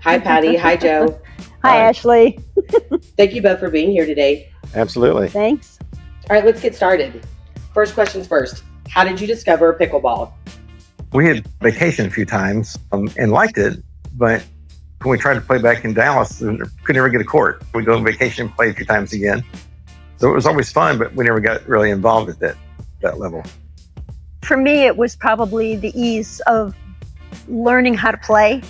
Hi, Patty. Hi, Joe. Hi, Ashley. Thank you both for being here today. Absolutely. Thanks. All right, let's get started. First questions first. How did you discover pickleball? We had vacationed a few times and liked it, but when we tried to play back in Dallas, we could never get a court. We'd go on vacation and play a few times again. So it was always fun, but we never got really involved at that level. For me, it was probably the ease of learning how to play.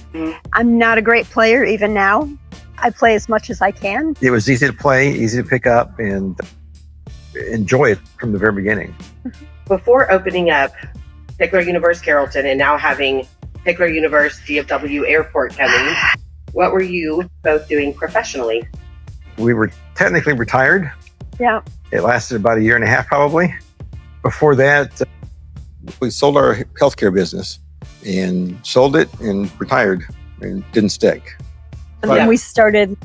I'm not a great player even now. I play as much as I can. It was easy to play, easy to pick up, and enjoy it from the very beginning. Before opening up Pickler Universe Carrollton and now having Pickler Universe DFW Airport coming, what were you both doing professionally? We were technically retired. Yeah. It lasted about 1.5 years probably. Before that, we sold our healthcare business and sold it and retired and didn't stick. And then we started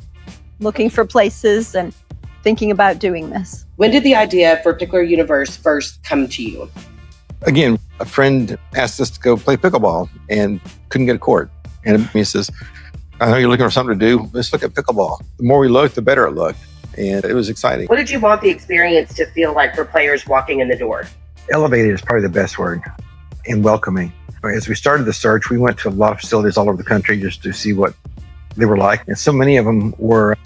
looking for places and thinking about doing this. When did the idea for Pickler Universe first come to you? Again, a friend asked us to go play pickleball and couldn't get a court. And he says, I know you're looking for something to do. Let's look at pickleball. The more we looked, the better it looked. And it was exciting. What did you want the experience to feel like for players walking in the door? Elevated is probably the best word, and welcoming. As we started the search, we went to a lot of facilities all over the country just to see what they were like. And so many of them were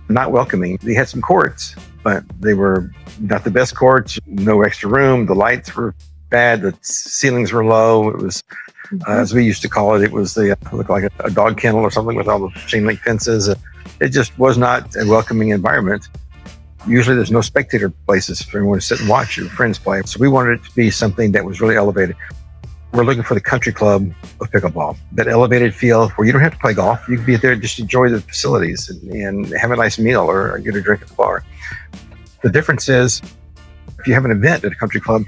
not welcoming. They had some courts, but they were not the best courts, no extra room. The lights were bad. The ceilings were low. It was, as we used to call it, it was looked like a dog kennel or something with all the chain link fences. It just was not a welcoming environment. Usually there's no spectator places for anyone to sit and watch your friends play. So we wanted it to be something that was really elevated. We're looking for the country club of pickleball, that elevated feel where you don't have to play golf. You can be there, just enjoy the facilities and have a nice meal or get a drink at the bar. The difference is if you have an event at a country club,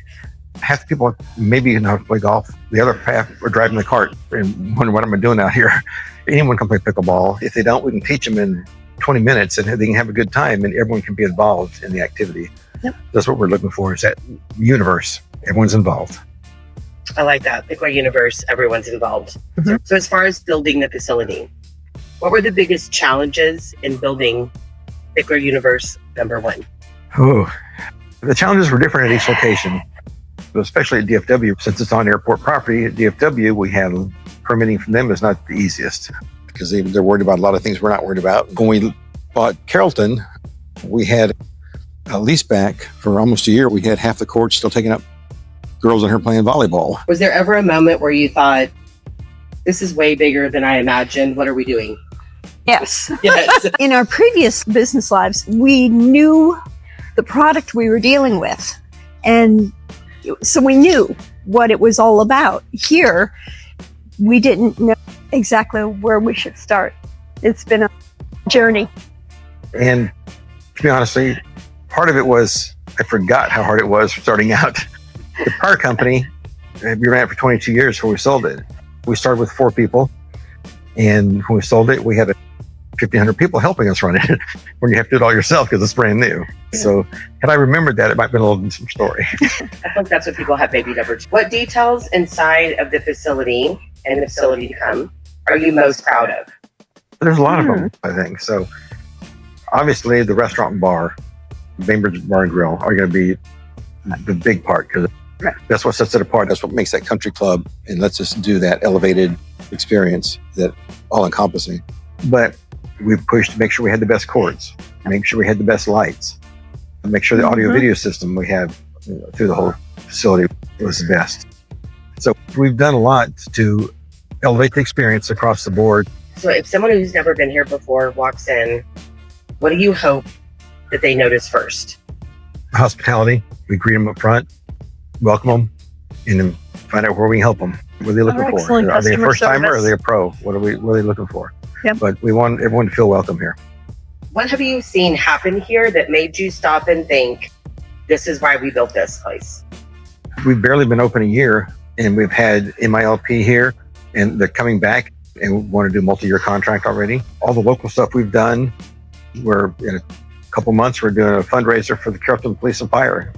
half the people maybe know how to play golf. The other half are driving the cart and wondering what am I doing out here. Anyone can play pickleball. If they don't, we can teach them in 20 minutes and they can have a good time and everyone can be involved in the activity. Yep. That's what we're looking for, is that universe. Everyone's involved. I like that. Pickler Universe, everyone's involved. So as far as building the facility, what were the biggest challenges in building Pickler Universe #1? Oh, the challenges were different at each location, but especially at DFW. Since it's on airport property, at DFW, we had permitting from them is not the easiest because they're worried about a lot of things we're not worried about. When we bought Carrollton, we had a lease back for almost a year. We had half the court still taken up, girls in here playing volleyball. Was there ever a moment where you thought, this is way bigger than I imagined, what are we doing? Yes. Yes. In our previous business lives, we knew the product we were dealing with. And so we knew what it was all about. Here, we didn't know exactly where we should start. It's been a journey. And to be honest, part of it was I forgot how hard it was starting out. The prior company, we ran it for 22 years before we sold it. We started with 4 people, and when we sold it, we had 1,500 people helping us run it when you have to do it all yourself because it's brand new. Yeah. So had I remembered that, it might have been a little different story. I think that's what people have baby numbers. What details inside of the facility and the facility to come are you most proud of? There's a lot of them, I think. So obviously the restaurant and bar, Bainbridge Bar and Grill, are going to be the big part because that's what sets it apart. That's what makes that country club and lets us do that elevated experience, that all-encompassing. But we've pushed to make sure we had the best courts, make sure we had the best lights, and make sure the audio-video system we have through the whole facility was the best. So we've done a lot to elevate the experience across the board. So if someone who's never been here before walks in, what do you hope that they notice first? Hospitality. We greet them up front, welcome them, and then find out where we can help them. What are they looking for? Are they a first timer or are they a pro? What are they looking for? Yep. But we want everyone to feel welcome here. What have you seen happen here that made you stop and think, this is why we built this place? We've barely been open a year, and we've had MILP here, and they're coming back and want to do multi-year contract already. All the local stuff we've done, we're in a couple months, we're doing a fundraiser for the Carrollton Police and Fire.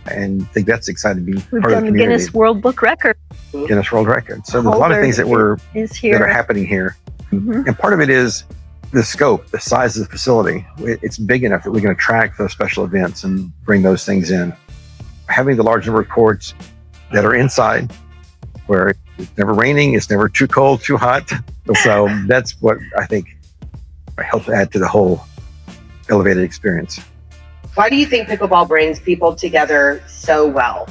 And I think that's exciting to be We've part of done the the community. Guinness World Book Record. Guinness World Record. So there's a lot of things that are happening here. And part of it is the scope, the size of the facility. It's big enough that we can attract those special events and bring those things in. Having the large number of courts that are inside, where it's never raining, it's never too cold, too hot. So that's what I think helps add to the whole elevated experience. Why do you think pickleball brings people together so well?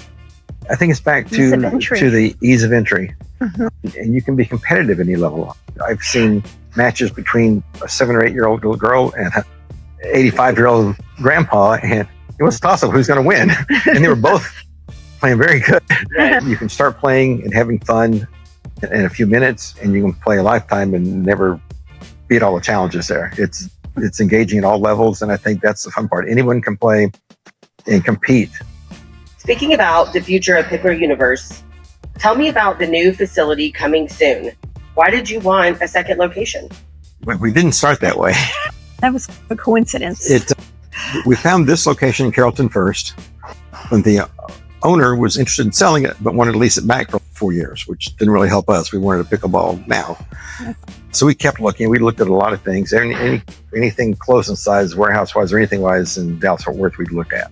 I think it's back to the ease of entry. And you can be competitive at any level. I've seen matches between a 7 or 8 year old little girl and an 85-year-old grandpa, and it was a toss-up who's going to win. And they were both playing very good. You can start playing and having fun in a few minutes, and you can play a lifetime and never beat all the challenges there. It's engaging at all levels, and I think that's the fun part. Anyone can play and compete. Speaking about the future of Pickler Universe, tell me about the new facility coming soon. Why did you want a second location? We didn't start that way. That was a coincidence. We found this location in Carrollton first, when the owner was interested in selling it, but wanted to lease it back for 4 years, which didn't really help us. We wanted a pickleball now. So we kept looking. We looked at a lot of things. Anything close in size, warehouse-wise or anything-wise in Dallas-Fort Worth we'd look at.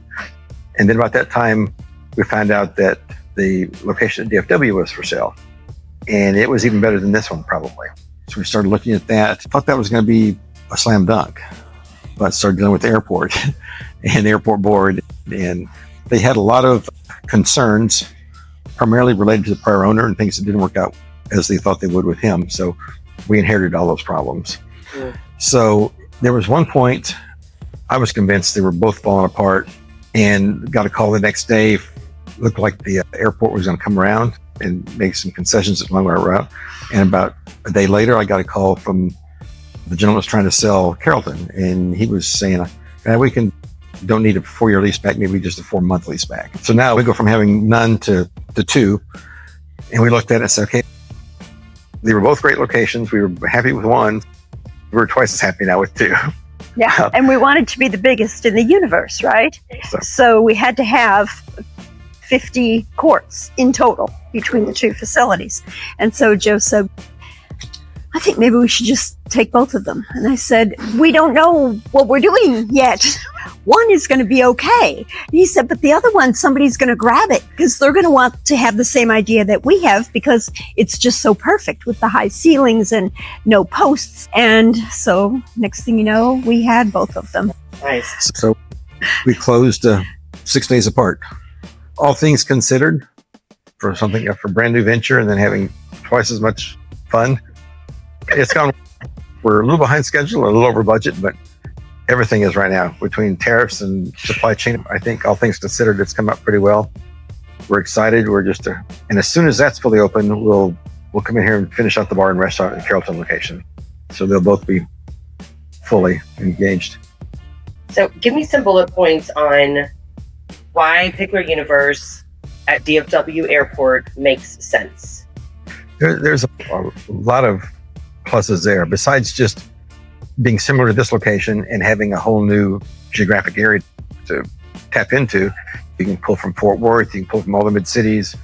And then about that time, we found out that the location at DFW was for sale. And it was even better than this one, probably. So we started looking at that. Thought that was going to be a slam dunk. But started dealing with the airport and the airport board. And they had a lot of concerns, primarily related to the prior owner and things that didn't work out as they thought they would with him. So we inherited all those problems. So there was one point I was convinced they were both falling apart, and got a call the next day. Looked like the airport was going to come around and make some concessions along our route. And about a day later, I got a call from the gentleman who was trying to sell Carrollton, and he was saying, we don't need a 4-year lease back, maybe just a 4-month lease back. So now we go from having none to 2. And we looked at it and said, okay, they were both great locations. We were happy with one. We were twice as happy now with 2. Yeah, and we wanted to be the biggest in the universe, right? So we had to have 50 courts in total between the 2 facilities. And so Joe said, I think maybe we should just take both of them. And I said, we don't know what we're doing yet. One is going to be okay. And he said, but the other one, somebody's going to grab it because they're going to want to have the same idea that we have, because it's just so perfect with the high ceilings and no posts. And so next thing you know, we had both of them. Nice. So we closed 6 days apart. All things considered, for a brand new venture and then having twice as much fun, it's gone. We're a little behind schedule, a little over budget, but everything is right now between tariffs and supply chain. I think all things considered, it's come out pretty well. We're excited. And as soon as that's fully open, we'll come in here and finish out the bar and restaurant at the Carrollton location. So they'll both be fully engaged. So give me some bullet points on why Pickler Universe at DFW Airport makes sense. There's a lot of pluses there. Besides just being similar to this location and having a whole new geographic area to tap into, you can pull from Fort Worth, you can pull from all the mid-cities.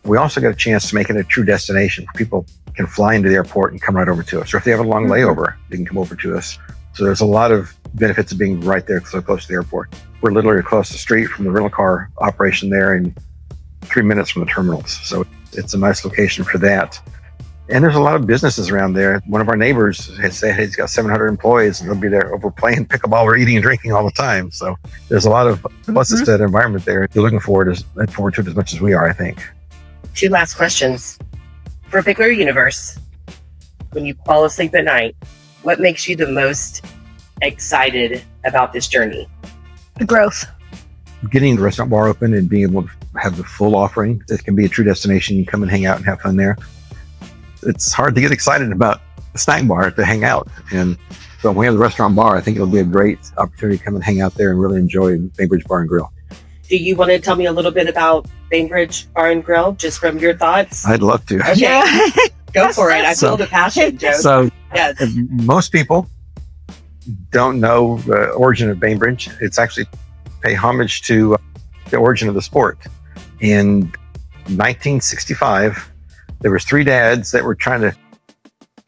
We also got a chance to make it a true destination. People can fly into the airport and come right over to us. Or if they have a long layover, they can come over to us. So there's a lot of benefits of being right there so close to the airport. We're literally across the street from the rental car operation there and 3 minutes from the terminals. So it's a nice location for that. And there's a lot of businesses around there. One of our neighbors has said he's got 700 employees and they'll be there over playing pickleball or eating and drinking all the time. So there's a lot of pluses to that environment there. You're looking forward to it as much as we are, I think. 2 last questions. For Pickler Universe, when you fall asleep at night, what makes you the most excited about this journey? The growth. Getting the restaurant bar open and being able to have the full offering that can be a true destination. You come and hang out and have fun there. It's hard to get excited about the snack bar to hang out. And so when we have the restaurant bar, I think it'll be a great opportunity to come and hang out there and really enjoy Bainbridge Bar and Grill. Do you want to tell me a little bit about Bainbridge Bar and Grill, just from your thoughts? I'd love to. Okay. Yeah. Go for it. I feel the passion, Joe. So yes. Most people don't know the origin of Bainbridge. It's actually pay homage to the origin of the sport. In 1965, there was 3 dads that were trying to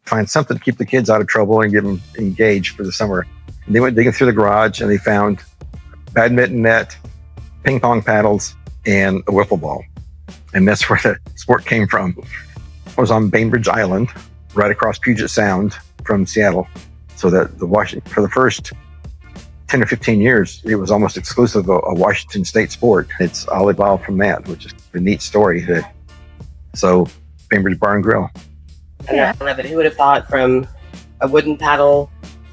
find something to keep the kids out of trouble and get them engaged for the summer. And they went digging through the garage and they found badminton net, ping pong paddles, and a wiffle ball. And that's where the sport came from. I was on Bainbridge Island, right across Puget Sound from Seattle. So that for the first 10 or 15 years, it was almost exclusive of a Washington State sport. It's all evolved from that, which is a neat story. So Bainbridge Bar and Grill. I love it. Who would have thought from a wooden paddle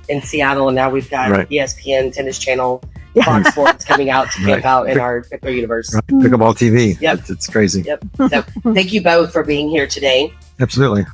in Seattle, and now we've got ESPN, Tennis Channel, Fox Sports coming out to camp out in our Pickler Universe. Pickleball TV. Yep. It's crazy. Yep. So thank you both for being here today. Absolutely.